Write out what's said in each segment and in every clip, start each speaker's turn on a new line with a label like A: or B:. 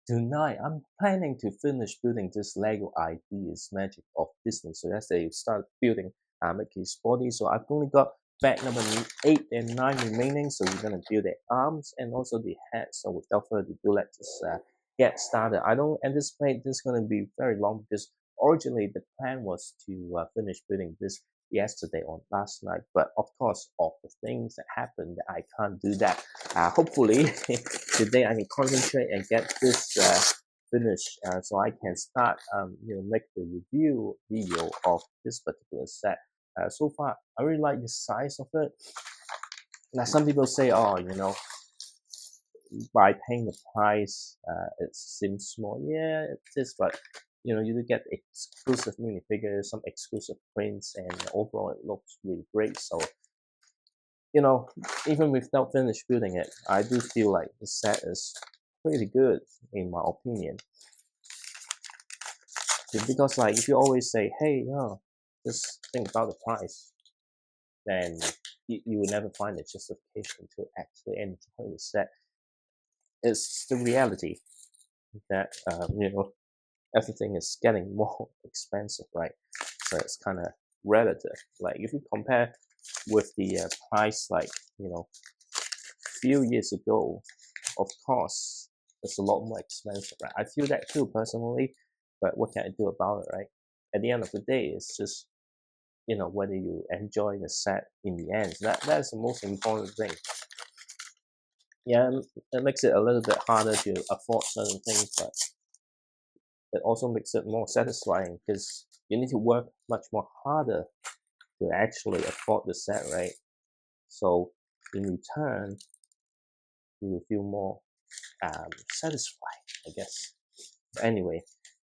A: Tonight, I'm planning to finish building this Lego Ideas Magic of Disney. So yesterday, you start building Mickey's body. So I've only got bag number 8 and 9 remaining. So we're gonna build the arms and also the head. So without further ado, let's just get started. I don't anticipate this is gonna be very long because originally the plan was to finish building this yesterday or last night. But of course, of the things that happened, I can't do that. Hopefully today I can concentrate and get this finished so I can start make the review video of this particular set. So far I really like the size of it. Now some people say, oh, by paying the price it seems small. Yeah, it is, but you do get exclusive minifigures, some exclusive prints, and overall it looks really great. So even without finished building it, I do feel like the set is pretty good in my opinion. Because like if you always say, hey, just think about the price, then you will never find a justification to actually enjoy the set. It's the reality that everything is getting more expensive, right? So it's kind of relative. Like if you compare with the price, like few years ago, of course, it's a lot more expensive, right? I feel that too personally, but what can I do about it, right? At the end of the day, it's just whether you enjoy the set in the end. That's the most important thing. Yeah, it makes it a little bit harder to afford certain things, but it also makes it more satisfying because you need to work much more harder to actually afford the set, right? So in return, you will feel more satisfied, I guess. But anyway,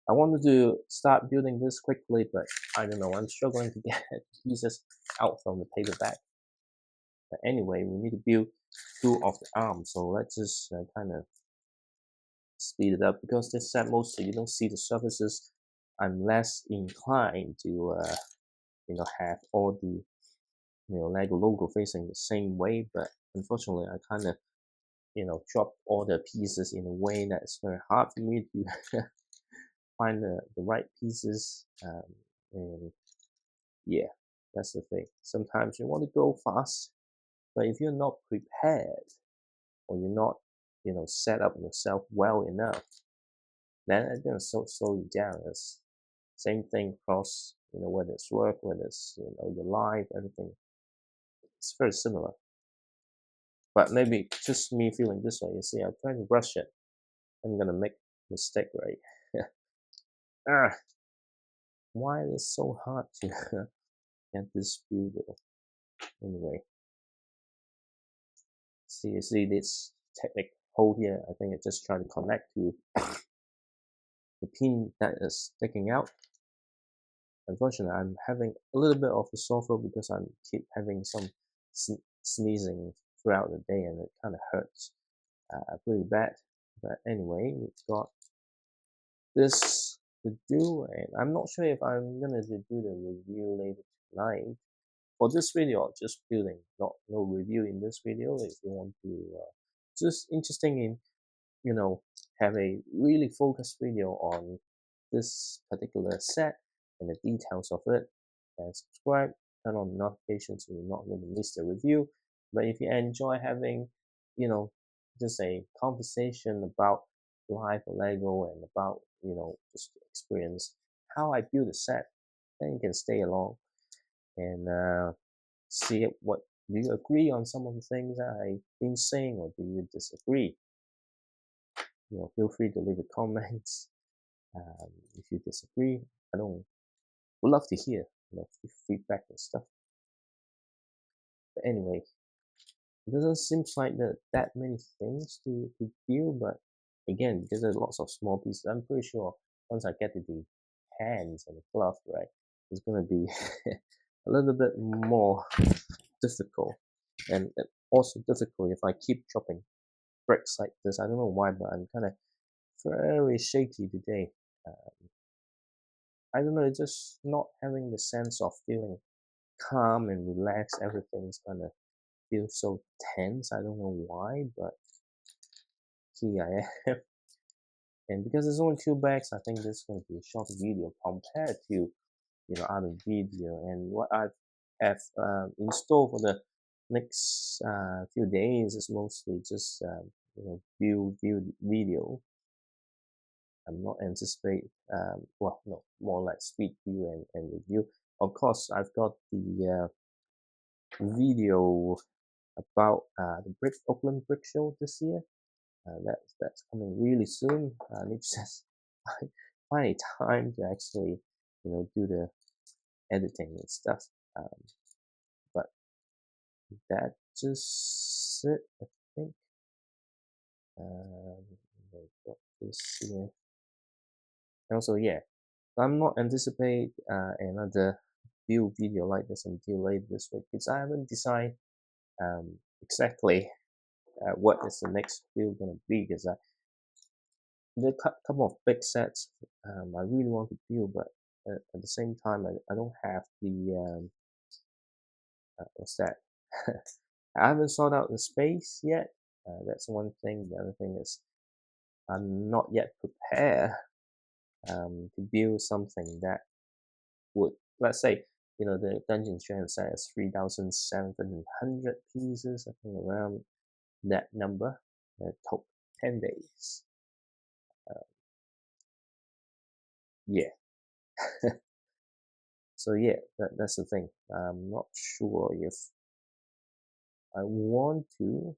A: I wanted to start building this quickly, but I don't know, I'm struggling to get pieces out from the paper bag. But anyway, we need to build 2 of the arms, so let's just kind of speed it up. Because this set mostly you don't see the surfaces, I'm less inclined to have all the Lego logo facing the same way, but unfortunately I kind of drop all the pieces in a way that it's very hard for me to find the right pieces. And yeah, that's the thing. Sometimes you want to go fast, but if you're not prepared or you're not set up yourself well enough, then it's gonna slow you down. It's same thing across whether it's work, whether it's your life, everything. It's very similar. But maybe just me feeling this way. You see, I'm trying to rush it. I'm gonna make mistake, right? ah, why is it so hard to get this build? Anyway, you see this technique hole here. I think it's just trying to connect to the pin that is sticking out. Unfortunately, I'm having a little bit of the sore throat because I keep having some sneezing throughout the day, and it kind of hurts pretty bad. But anyway, we've got this to do, and I'm not sure if I'm gonna do the review later tonight. For this video, just building, no review in this video. If you want to just interesting in have a really focused video on this particular set and the details of it, and subscribe, turn on notifications so you're not going to miss the review. But if you enjoy having just a conversation about life or Lego and about just experience how I build a set, then you can stay along and see what do you agree on some of the things that I've been saying, or do you disagree? Feel free to leave a comments. If you disagree, would love to hear feedback and stuff. But anyway, it doesn't seem like there are that many things to build, but again, because there's lots of small pieces, I'm pretty sure once I get to the hands and the glove, right, it's gonna be a little bit more difficult, and also difficult if I keep dropping bricks like this. I don't know why, but I'm kind of very shaky today. I don't know, it's just not having the sense of feeling calm and relaxed. Everything's gonna feel so tense. I don't know why, but here I am. And because it's only 2 bags, I think this is going to be a short video compared to other video. And what I have in store for the next few days is mostly just build video. I'm not anticipate well, no, more like speed view and review. Of course, I've got the video about the Oakland Brick Show this year. That's coming really soon. I need to just find a time to actually do the editing and stuff. But that just it, I think. Got this here. Also, yeah, I'm not anticipate another build video like this until later this week because I haven't decided exactly what is the next build gonna be because the couple of big sets I really want to build, but at the same time I don't have the what's that? I haven't sorted out the space yet. That's one thing. The other thing is I'm not yet prepared to build something that would, let's say, the Dungeon Strand set is 3,700 pieces, I think around that number. It took 10 days. Yeah. So yeah, that's the thing. I'm not sure if I want to,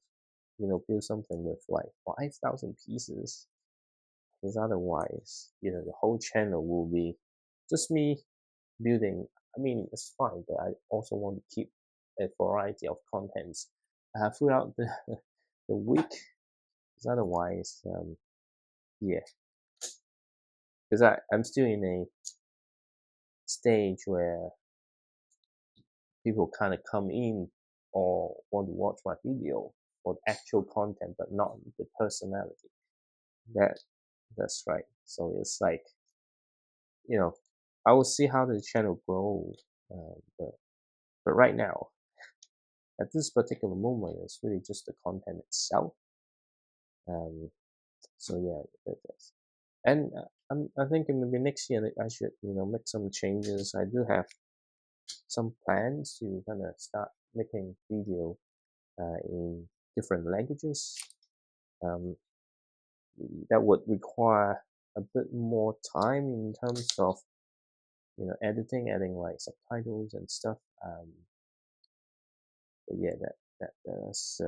A: build something with like 5,000 pieces, because otherwise, the whole channel will be just me building. I mean, it's fine, but I also want to keep a variety of contents throughout the week, because otherwise, yeah, because I'm still in a stage where people kind of come in or want to watch my video for the actual content, but not the personality. That's right. So it's like, I will see how the channel grows, but right now, at this particular moment, it's really just the content itself. Um, so yeah, that's, and I'm thinking maybe next year I should make some changes. I do have some plans to kind of start making video in different languages. Um, that would require a bit more time in terms of adding like subtitles and stuff. But yeah, that's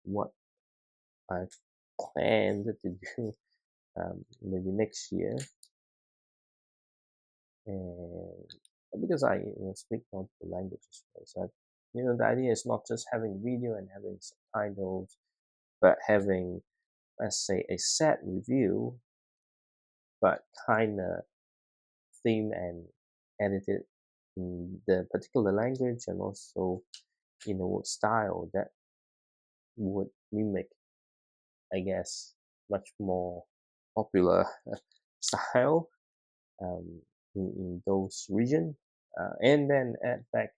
A: what I've planned to do maybe next year. And because I speak multiple languages, right? So the idea is not just having video and having subtitles, but having, let's say, a set review, but kind of theme and edited in the particular language and also style that would mimic, I guess, much more popular style in those region, and then add back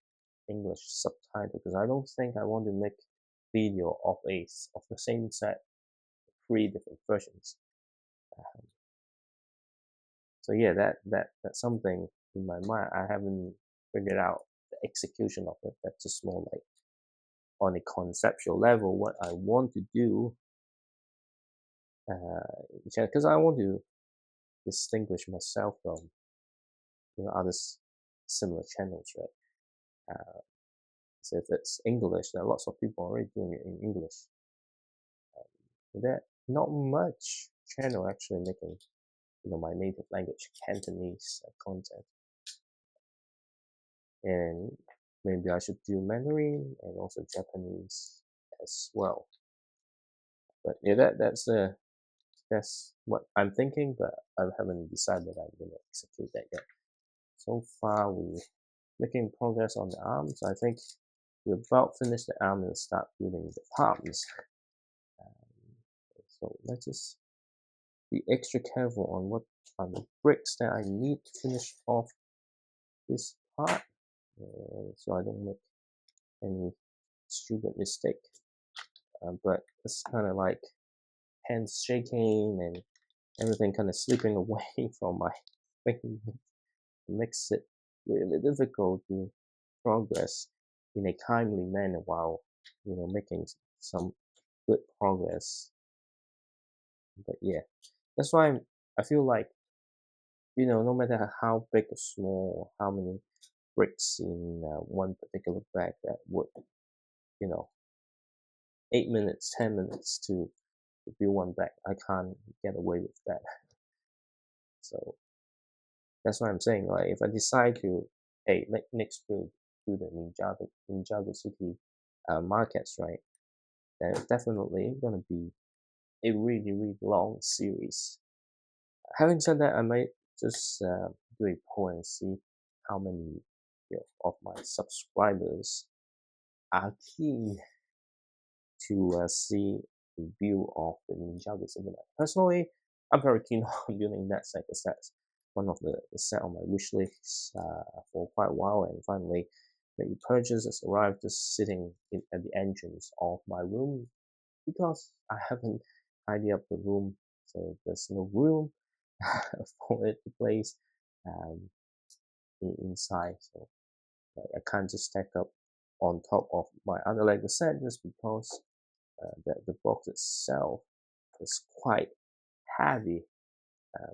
A: English subtitle because I don't think I want to make video of the same set 3 different versions. Um, so yeah, that's something in my mind. I haven't figured out the execution of it. That's just more like on a conceptual level what I want to do. Because I want to distinguish myself from other similar channels, right? So if it's English, there are lots of people already doing it in English. There not much channel actually making my native language Cantonese content, and maybe I should do Mandarin and also Japanese as well. But yeah, that's what I'm thinking, but I haven't decided that I'm gonna execute that yet. So far, we're making progress on the arms. I think we about finish the arm and start building the palms. So let's just be extra careful on what are the bricks that I need to finish off this part, so I don't make any stupid mistake. But it's kind of like hands shaking and everything kind of slipping away from my fingers. It makes it really difficult to progress in a timely manner while making some good progress. But yeah, that's why I feel like no matter how big or small, how many bricks in one particular bag that would you know 8 minutes, 10 minutes to build one bag, I can't get away with that. So that's why I'm saying, like, if I decide to, hey, next build to the Ninjago City markets, right? Then it's definitely gonna be a really, really long series. Having said that, I might just do a poll and see how many of my subscribers are keen to see the view of the Ninjago City. Personally, I'm very keen on building that set because that's one of the set on my wish list for quite a while, and finally the purchase has arrived, just sitting at the entrance of my room because I haven't tidied up the room, so there's no room for it to place um, inside. So I can't just stack up on top of my other Lego set just because the box itself is quite heavy.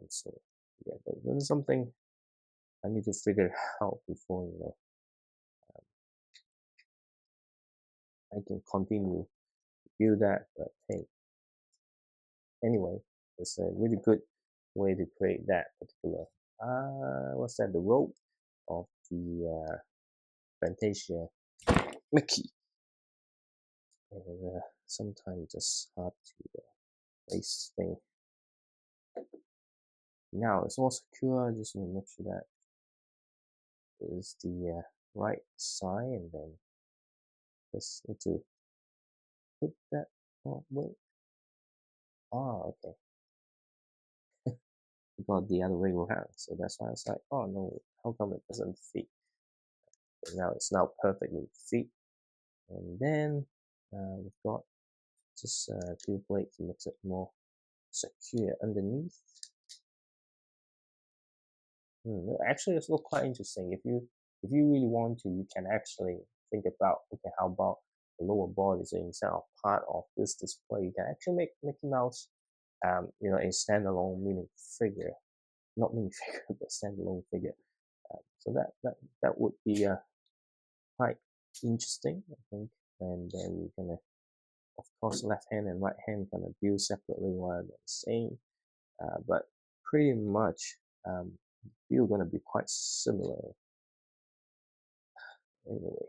A: So yeah, but this is something I need to figure out before I can continue to do that. But hey, anyway, it's a really good way to create that particular what's that, the rope of the Fantasia Mickey. And sometimes it's hard to place thing. Now it's all secure. I just need to make sure that is the right side, and then just need to put that. Oh wait. Oh, okay. Got the other way around, so that's why I was like, oh no, how come it doesn't fit? And now it's now perfectly fit, and then we've got just a few plates to make it more secure underneath. Actually, it's look quite interesting. If you really want to, you can actually think about, okay, how about the lower body? So instead of part of this display, you can actually make Mickey Mouse, a standalone mini figure, not mini figure, but standalone figure. So that would be quite interesting, I think. And then you're gonna, of course, left hand and right hand gonna build separately while they're the same, but pretty much build gonna be quite similar. Anyway,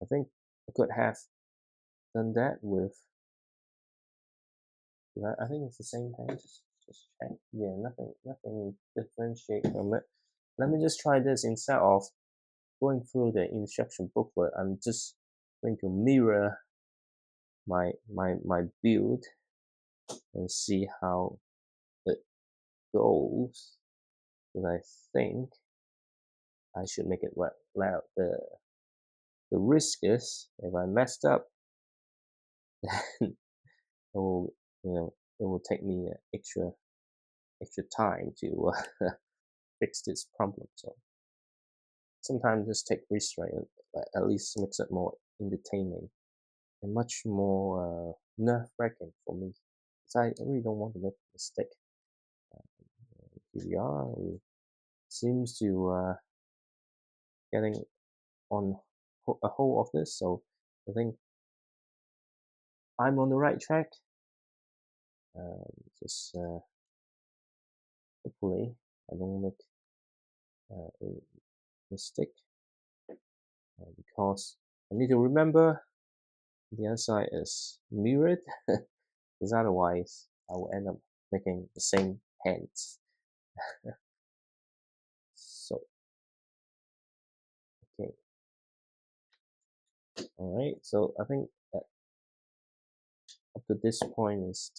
A: I think I could have done that with. I think it's the same hand. Just check. Yeah, nothing differentiate from it. Let me just try this instead of going through the instruction booklet. I'm just going to mirror my build and see how it goes. Because I think I should make it right. Now the risk is if I messed up, then it will it will take me extra time to fix this problem. So sometimes just take restraint, at least makes it more entertaining and much more nerve-wracking for me. Because I really don't want to make a mistake. Here we are. We seems to getting on a whole of this, so I think I'm on the right track. Just hopefully I don't make a mistake because I need to remember the other side is mirrored, because otherwise I will end up making the same hands. So okay, all right. So I think that up to this point is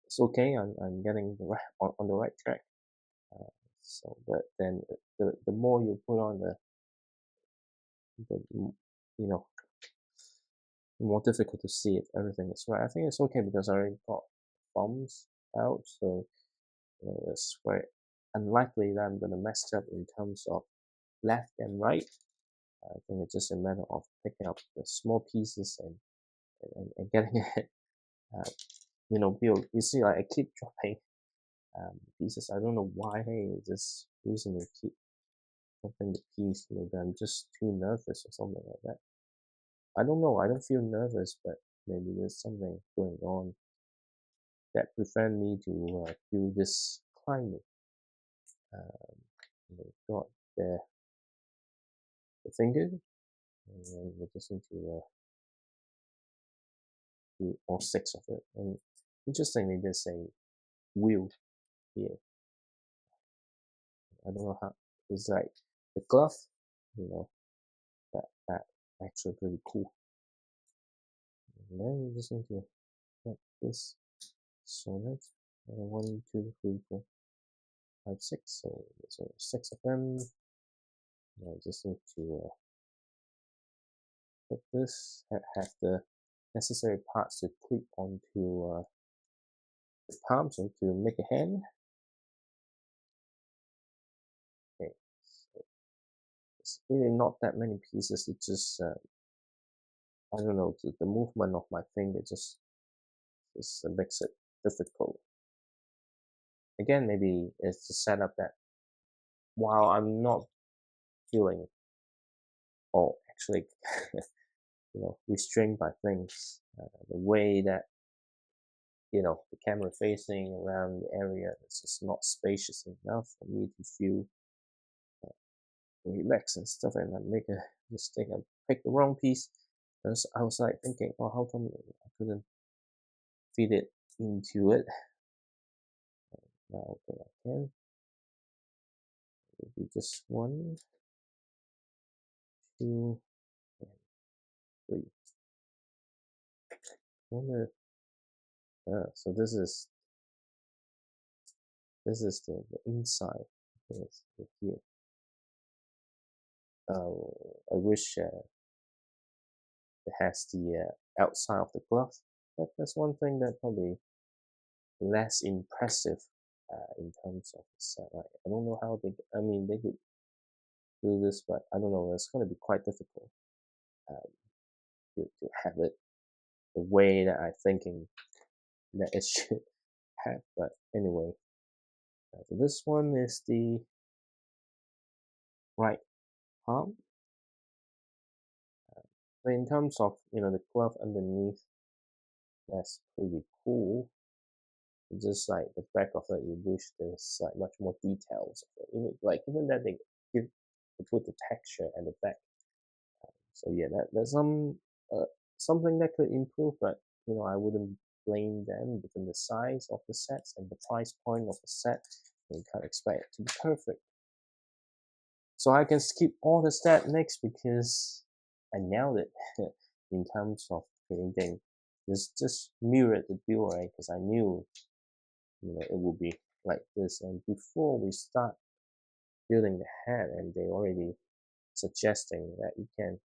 A: it's okay. I'm getting the right on the right track. So, but then the more you put on the you know more difficult to see if everything is right. I think it's okay because I already got thumbs out, so it's very unlikely that I'm gonna mess up in terms of left and right. I think it's just a matter of picking up the small pieces and getting it, uh, built. You see, like I keep dropping pieces. I don't know why. Hey, just recently keep dropping the piece. Maybe I'm just too nervous or something like that. I don't know. I don't feel nervous, but maybe there's something going on that prevent me to do this climbing. Um, got the finger, and we just need to do all six of it. And interestingly, there's a wheel here. I don't know how. It's like the glove, you know, that actually pretty cool. And then we just need to get this solid. 1, 2, 3, 4, 5, 6. So there's 6 of them. And I just need to put this, have the necessary parts to clip onto the palm, so to make a hand. Okay, so it's really not that many pieces. It just I don't know, the movement of my finger just makes it difficult. Again, maybe it's the setup that while I'm not feeling or actually restrained by things, the way that the camera facing around the area is just not spacious enough for me to feel relaxed and stuff, and I make a mistake. I pick the wrong piece. I was like thinking, oh, how come I couldn't fit it into it? Now, okay, I can. Maybe just 1, 2, and 3. Wonder. So this is the inside. Yes, here. I wish it has the outside of the glove. But that's one thing that probably less impressive in terms of the set. Like, I don't know how they. I mean, they could do this, but I don't know. It's going to be quite difficult to have it the way that I'm thinking that it should have. But anyway, so this one is the right palm. But in terms of the glove underneath, that's pretty cool. It's just like the back of it, you wish there's like much more details of it. Even that they put the texture at the back. So yeah, there's something that could improve, but I wouldn't blame them given the size of the sets and the price point of the set. You can't expect it to be perfect. So I can skip all the step next because I nailed it in terms of creating. Just mirrored the build, right? Because I knew it would be like this. And before we start building the head, and they already suggesting that you can,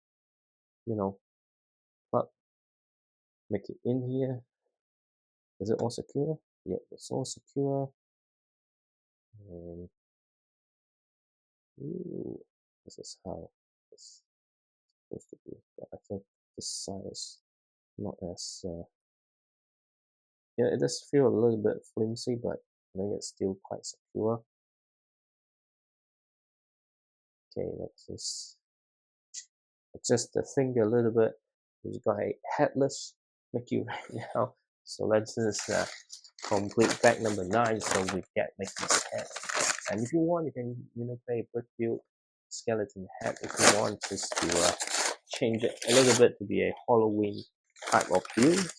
A: plug, make it in here. Is it all secure? Yep, it's all secure. And ooh, this is how it's supposed to be. But I think this side is not as yeah, it does feel a little bit flimsy, but I think it's still quite secure. Okay, let's just adjust the finger a little bit. We've got a headless Mickey right now. So let's just complete back number 9 so we get Mickey's head. And if you want, you can play brick build skeleton head if you want, just to change it a little bit to be a Halloween type of build.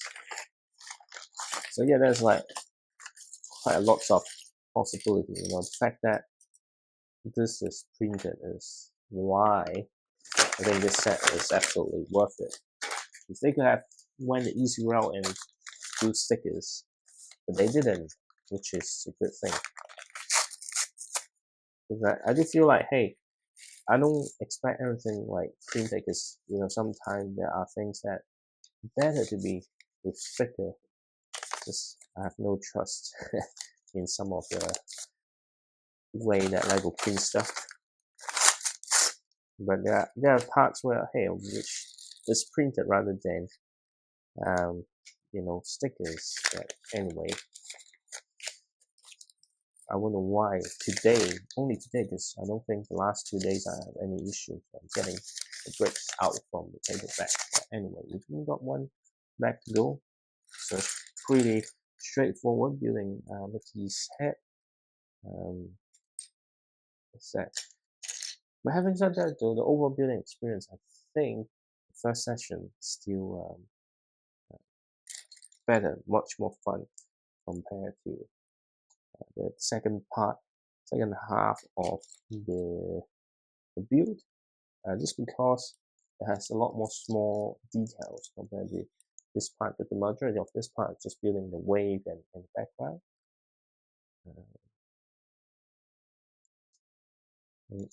A: So yeah, there's like quite a lot of possibility. The fact that this is printed is why I think this set is absolutely worth it. If they could have went the easy route and do stickers, but they didn't, which is a good thing. Because I do feel like, hey, I don't expect everything like printed, because sometimes there are things that better to be with thicker. Just I have no trust in some of the way that Lego print stuff. But there are parts where hey, which is printed rather than um, stickers. But anyway, I wonder why today, only today, because I don't think the last 2 days I have any issues getting the bricks out from the table back. But anyway, we've only got one back to go, so it's pretty straightforward building Mickey's head. What's that? But having said that, though, the overall building experience, I think the first session still better, much more fun compared to the second half of the build. Just because it has a lot more small details compared to this part, but the majority of this part is just building the wave and the background.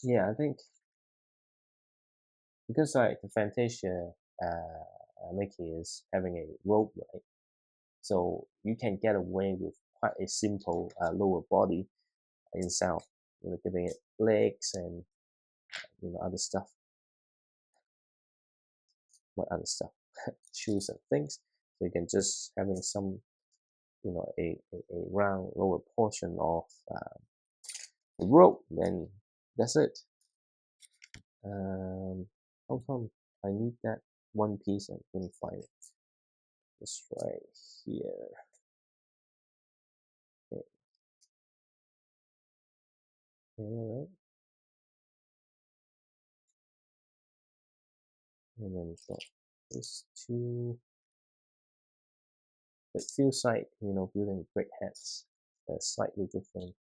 A: Yeah, I think because like the Fantasia Mickey is having a rope, right? So you can get away with quite a simple lower body inside, giving it legs and other stuff. What other stuff? Shoes and things. So you can just having some, a round lower portion of the rope. Then that's it. How come I need that one piece and couldn't find it? Just right here. Okay. All right. And then we've got these two. It feels like building brick heads. They're slightly different.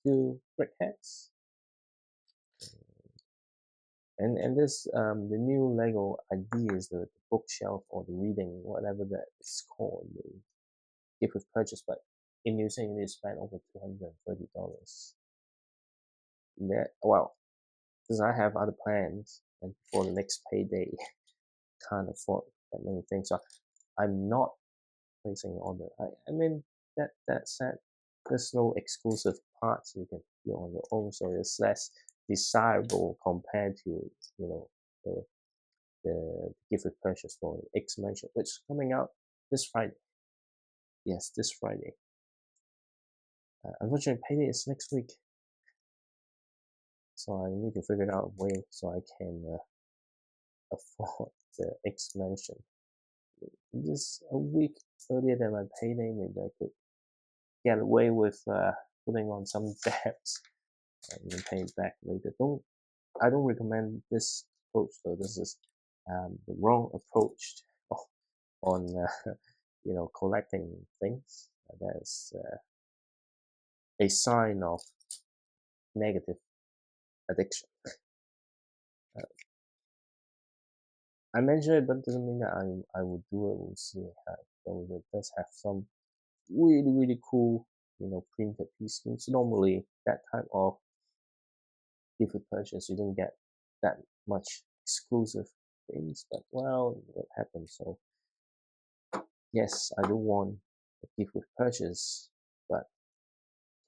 A: Two brick heads. And this the new Lego idea is the bookshelf or the reading, whatever that is called, the gift with purchase. But in New Zealand, you need to spend over $230. That well, because I have other plans, and for the next payday, can't afford that many things. So I'm not placing an order. I mean that said, there's no exclusive parts you can do on your own, so it's less desirable compared to the gift with purchase for X Mansion, which is coming out this Friday. Yes, this Friday. Unfortunately, payday is next week, so I need to figure out a way so I can afford the X Mansion. Just a week earlier than my payday, maybe I could get away with putting on some debts and then pay it back later. I don't recommend this approach though. This is the wrong approach on collecting things. That is a sign of negative addiction. I mention it, but it doesn't mean that I will do it. We'll see. So it does have some really cool, printed piece schemes. Normally, that type of gift purchase, you don't get that much exclusive things. But well, what happens? So yes, I do want a gift with purchase, but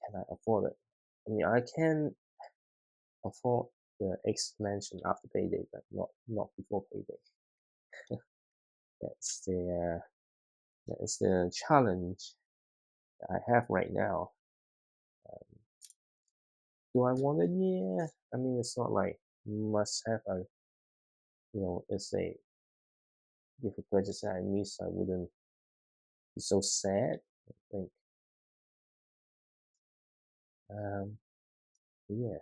A: can I afford it? I mean, I can afford the X Mansion after payday, but not before payday. That's the challenge that I have right now. Do I want it? Yeah. I mean, it's not like must have. It's a gift with purchase that I miss. I wouldn't be so sad. I think. Yeah.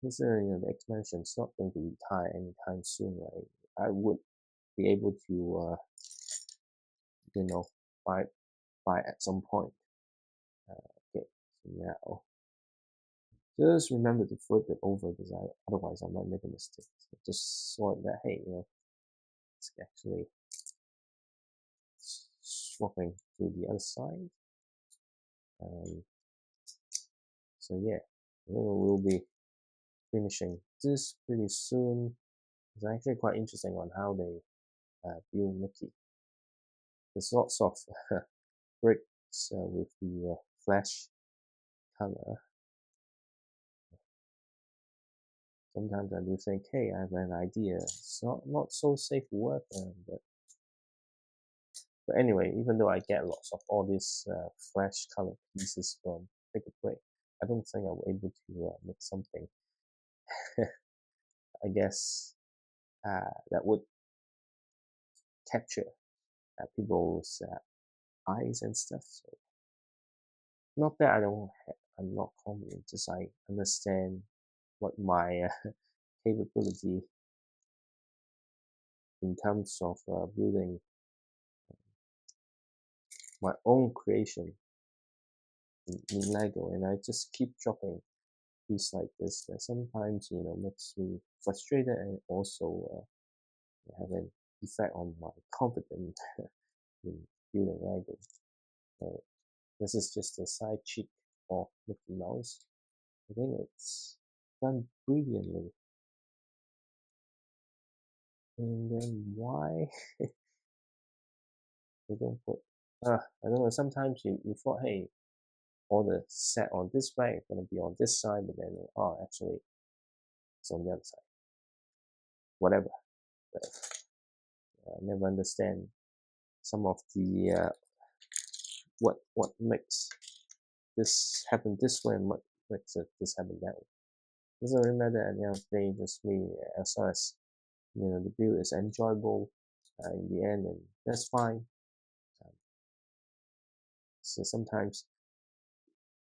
A: This the X Mansion's not going to retire anytime soon, right? I would be able to you know buy at some point. Okay, so now just remember to flip it over because otherwise I might make a mistake. So just sort that hey, it's actually swapping to the other side. So yeah, I think we'll be finishing this pretty soon. It's actually quite interesting on how they build Mickey. there's lots of bricks with the flash color. Sometimes I do think, hey, I have an idea. It's not so safe to work on, but anyway, even though I get lots of all these flash color pieces from Pick a Brick, I don't think I was able to make something. I guess that would capture people's eyes and stuff. So not that I'm not confident, just I understand what my capability in terms of building my own creation in Lego, and I just keep dropping pieces like this that sometimes makes me frustrated and also have an effect on my confidence in building Lego. So this is just a side cheek of Mickey Mouse. I think it's done brilliantly. And then why they don't put I don't know, sometimes you thought, hey, all the set on this way is gonna be on this side, but then actually it's on the other side. Whatever. But, I never understand some of the what makes this happen this way and what makes this happen that way. Doesn't really matter at the end of the day, just me, as long as the build is enjoyable in the end, and that's fine. So sometimes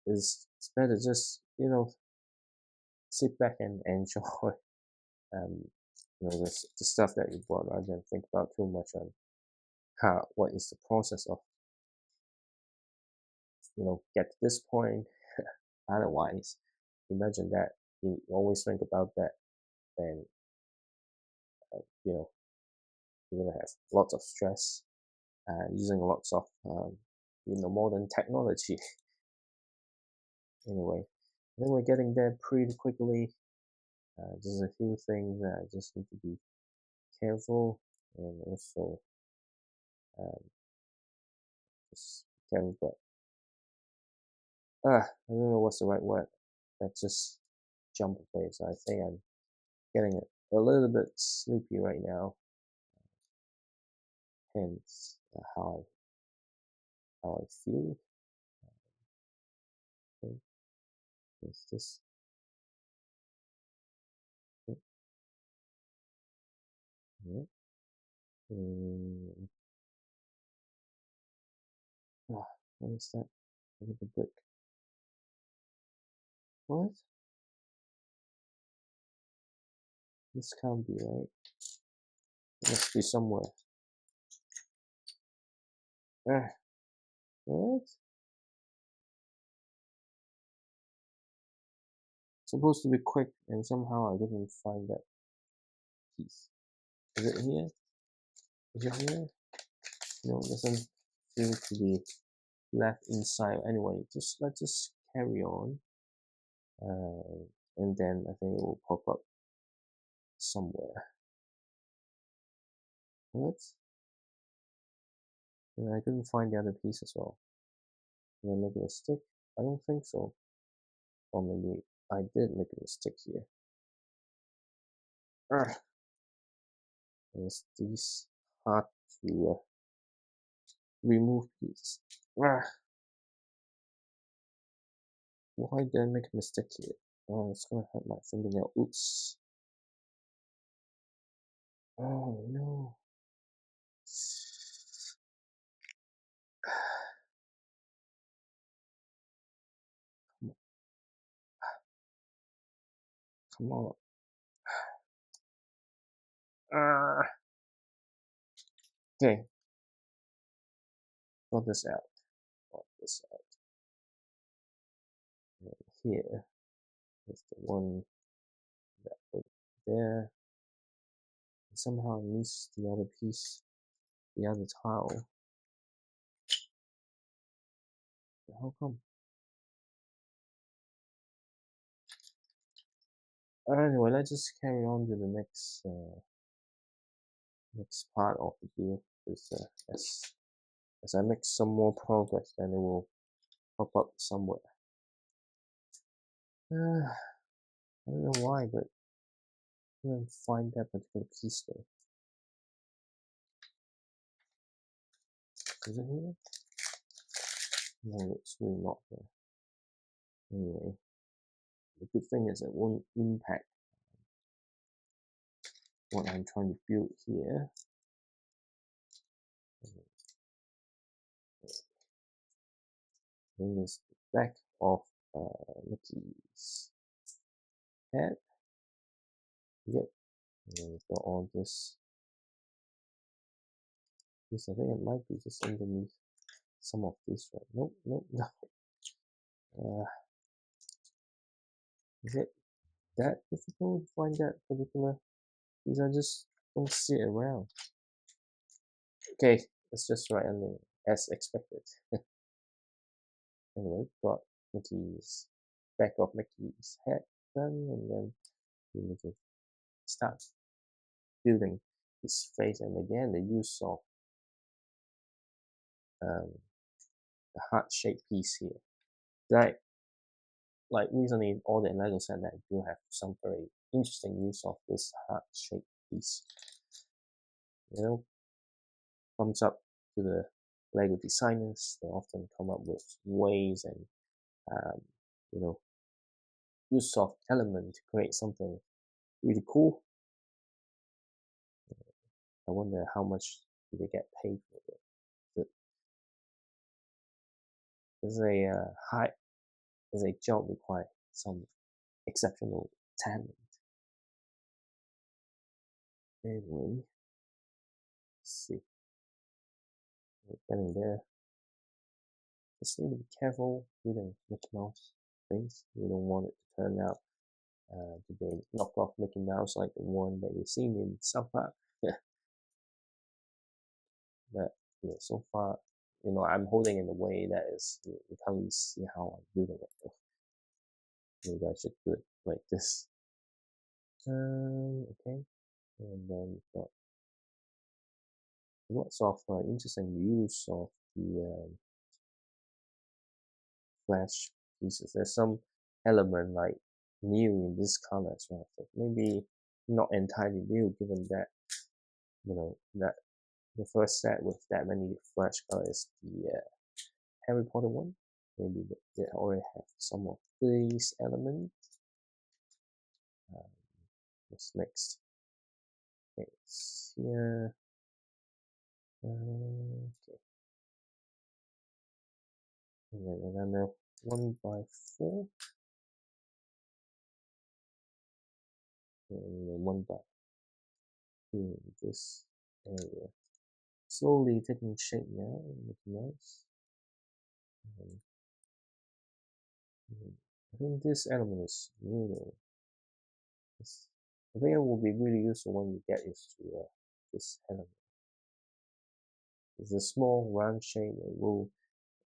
A: it's better just sit back and enjoy the stuff that you bought rather than think about too much on what is the process of get to this point. Otherwise, imagine that you always think about that, then you're gonna have lots of stress using lots of modern technology. Anyway, I think we're getting there pretty quickly. There's a few things that I just need to be careful and also just careful, but I don't know what's the right word. That just jumped away. So I think I'm getting a little bit sleepy right now. Hence how I feel. Okay. Is this? Okay. All right. What is that? Look at the brick. What? This can't be right. It must be somewhere. What? It's supposed to be quick, and somehow I didn't find that piece. Is it here? Is it here? No, it doesn't seem to be left inside. Anyway, let's just carry on, and then I think it will pop up somewhere. What? And I couldn't find the other piece as well. Did I make a mistake? I don't think so. Or maybe I did make a mistake here. It's these hard to remove pieces. Why did I make a mistake here? Oh, it's gonna hurt my fingernail. Oops. Oh no. Come on. Okay. Got this out. Got this out. And here is the one that put there. And somehow I missed the other piece, the other tile. How come? Anyway, let's just carry on to the next part of the video. Because as I make some more progress, then it will pop up somewhere. I don't know why, but I can't find that particular piece though. Is it here? No, it's really not there. Anyway, the good thing is it won't impact what I'm trying to build here. Then there's the back of Mickey's head. Yep. And then we've got all this. This, I think it might be just underneath some of this, right? Nope, nope, no. Is it that difficult to find that particular piece? I just don't see it around. Okay, it's just right under as expected. Anyway, got Mickey's back of Mickey's head done, and then we need to start building his face. And again, the use of the heart-shaped piece here. Like recently, all the Lego set that do have some very interesting use of this heart-shaped piece. You know, thumbs up to the Lego designers. They often come up with ways and you know, use of element to create something really cool. I wonder how much do they get paid for it. But there's a job require some exceptional talent. Anyway, let's see. We're getting there. Just need to be careful building Mickey Mouse face. You don't want it to turn out to be a knockoff Mickey Mouse like the one that you've seen in South Park. But yeah, so far, you know, I'm holding in a way that is, you can't really see how I'm building it. Maybe I should do it like this. Okay, and then we've got lots of interesting use of the flash pieces. There's some element like new in this color as well, but maybe not entirely new, given that, you know, that the first set with that many flash colors is the Harry Potter one. Maybe they already have some of these elements. What's next? It's here. Okay. And then another 1x4. And then 1x2 in this area. Slowly taking shape now, looking nice. I think this element is really, I think it will be really useful when you get used to this element. It's a small round shape that will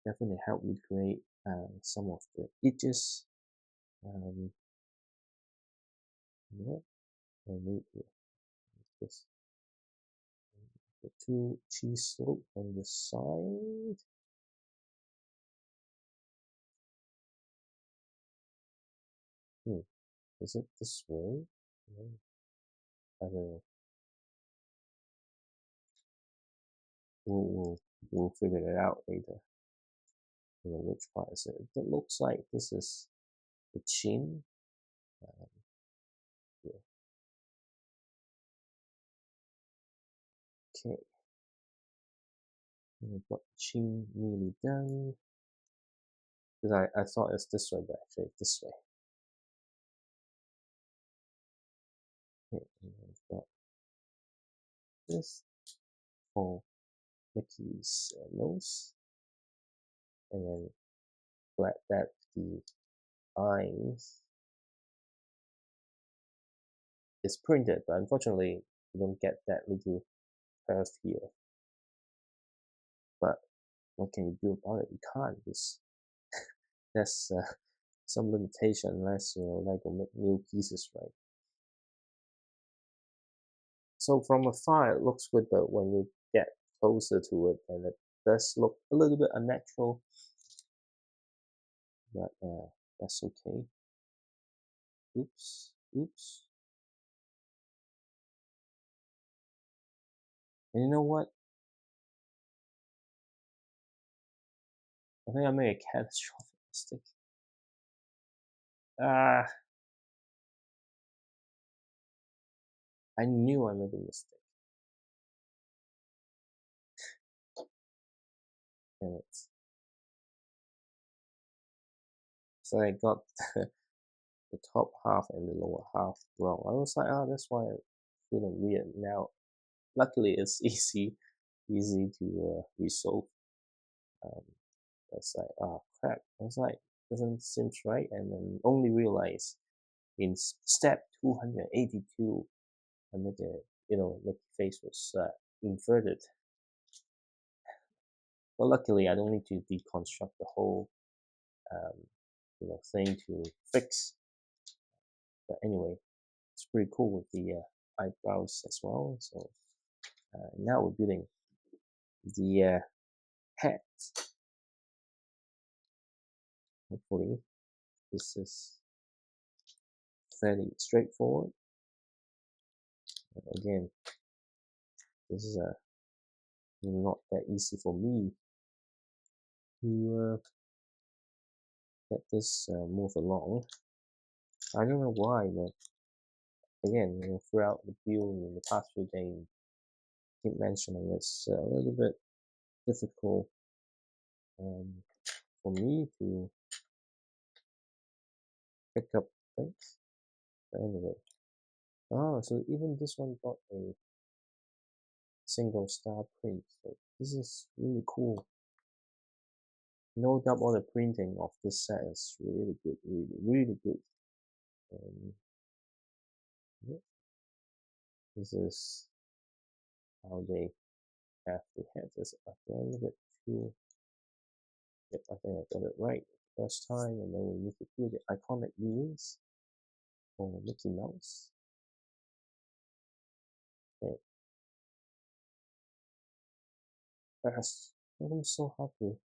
A: definitely help me create some of the edges. What I need this the two cheese slope on the side. Is it this way? I don't know. We'll figure it out later. You know, which part is it? It looks like this is the chin. Yeah. Okay. And we've got the chin nearly done. Because I thought it's this way, but actually it's this way. Okay, and then we've got this for Mickey's nose. And then flat that the eyes is printed, but unfortunately you don't get that little curve here. But what can you do about it? You can't. There's some limitation unless you know Lego make new pieces, right? So from afar it looks good, but when you get closer to it, and does look a little bit unnatural, but that's okay. Oops, oops. And you know what? I think I made a catastrophic mistake. Ah, I knew I made a mistake. Damn it. So I got the top half and the lower half wrong. I was like, oh, that's why I'm feeling weird now. Luckily, it's easy to resolve. Um, it's like, oh crap. I was like, doesn't seem right, and then only realize in step 282, I make a make the face was inverted. But luckily, I don't need to deconstruct the whole um, thing to fix. But anyway, it's pretty cool with the eyebrows as well. So now we're building the head. Hopefully, this is fairly straightforward. Again, this is not that easy for me to get this move along. I don't know why, but again, throughout the build in the past few days, I keep mentioning it's a little bit difficult for me to pick up things. But anyway, so even this one got a single star print. So this is really cool. No doubt all the printing of this set is really good, really good. Yeah, this is how they have the head. This a little bit too. Yep, I think I got it right first time, and then we need to do the iconic ears for Mickey Mouse. Okay, that's so hard to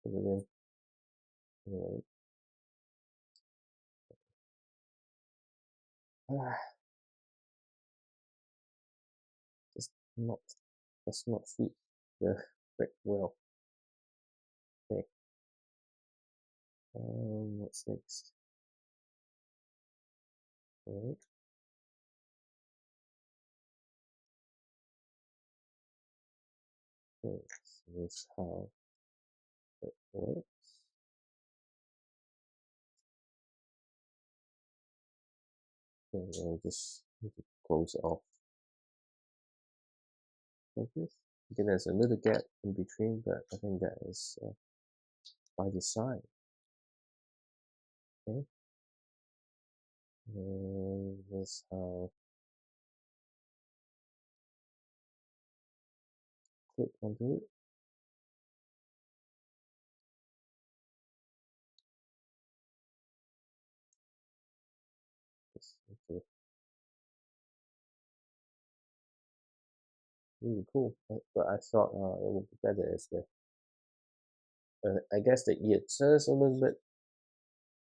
A: put it in. Anyway, just not does not fit the brick well. Okay, what's next? Alright. Okay, so this is how it works. Okay, then just need to close it off like this. Okay, there's a little gap in between, but I think that is by design. Okay, and this is how click onto it. Okay. Really cool, but I thought it would be better if the I guess the ear just a little bit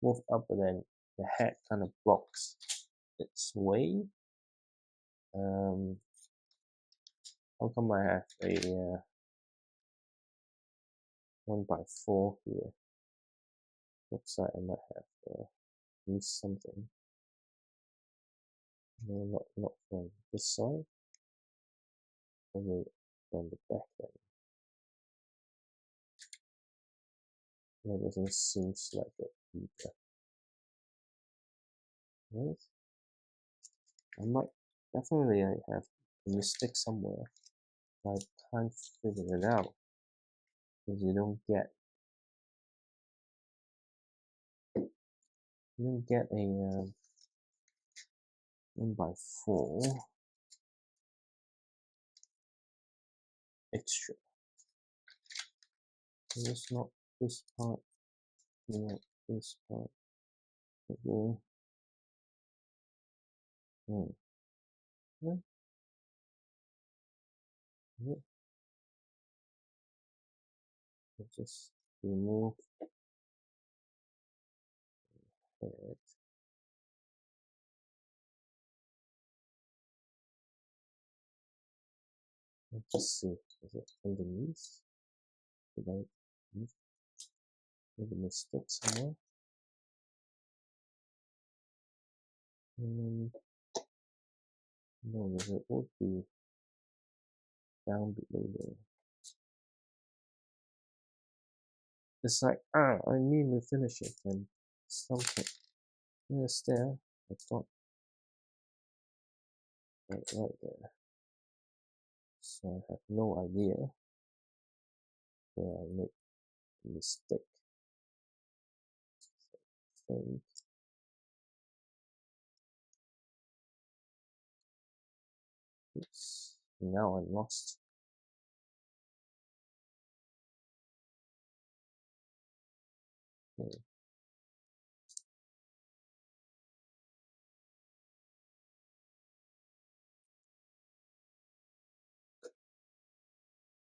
A: move up, but then the head kind of blocks its way. How come I have a 1x4 here? Looks like I might have missed something. No, not from this side. Only from the back then. That doesn't seem like it either. Right? I might definitely I have a mistake somewhere. I can't figure it out because you don't get a 1x4 extra. It's not this part, not this part. Okay. Yeah. Yeah, just remove it. Let's just see, is it underneath? Did I make a mistake somewhere? No, it would be down below there. It's like, I need to finish it and something is there. I thought right there. So I have no idea where I make a mistake. So oops, now I'm lost. Okay.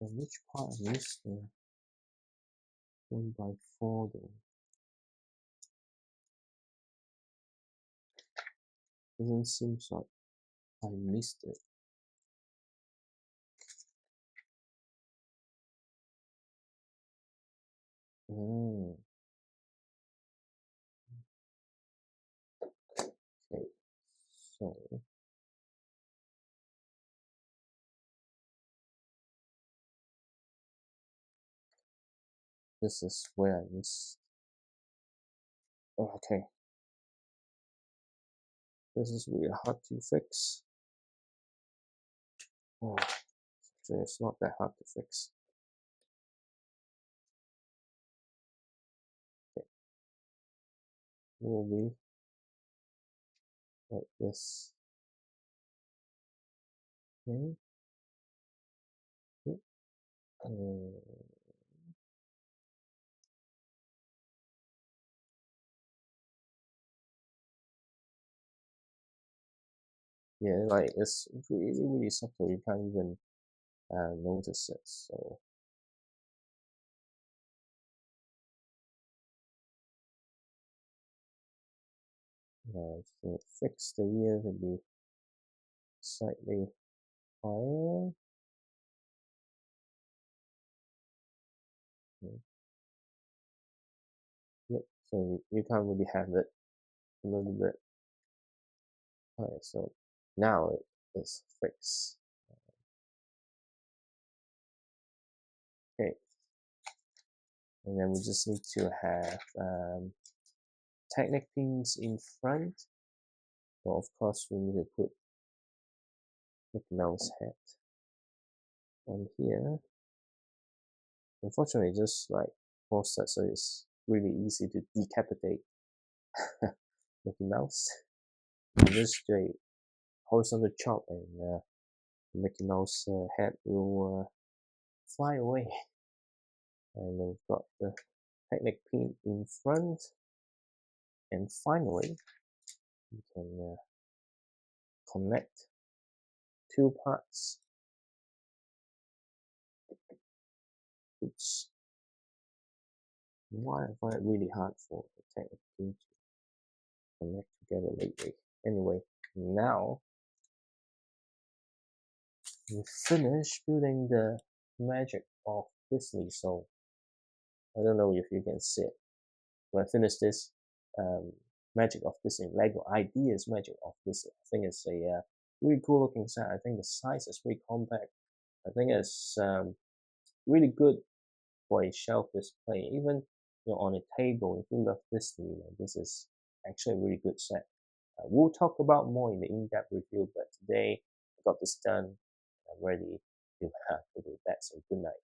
A: And which part I missed the 1x4 though? Doesn't seem like I missed it. Oh, okay. So this is where I missed. Oh, okay. This is really hard to fix. Oh, actually, it's not that hard to fix. Okay. Will be like this. Okay. Yeah, like it's really, really subtle. You can't even notice it. So to fix the ear to be slightly higher. Yep. So you can't really have it a little bit higher. So now it is fixed. Okay. And then we just need to have Technic pins in front. So of course we need to put the mouse head on here. Unfortunately, just like offset, so it's really easy to decapitate Mickey Mouse. You just do a horizontal chop and Mickey Mouse head will fly away. And then we've got the Technic pin in front. And finally, you can connect two parts. Oops. Why I find it really hard for the Technic pin to connect together lately. Anyway, now we finished building the magic of Disney. So I don't know if you can see it. When I finish this magic of Disney, Lego ideas magic of Disney, I think it's a really cool looking set. I think the size is really compact. I think it's really good for a shelf display. Even on a table, if you love Disney, this is actually a really good set. We'll talk about more in the in-depth review, but today I got this done. I'm ready to go to bed. So good night.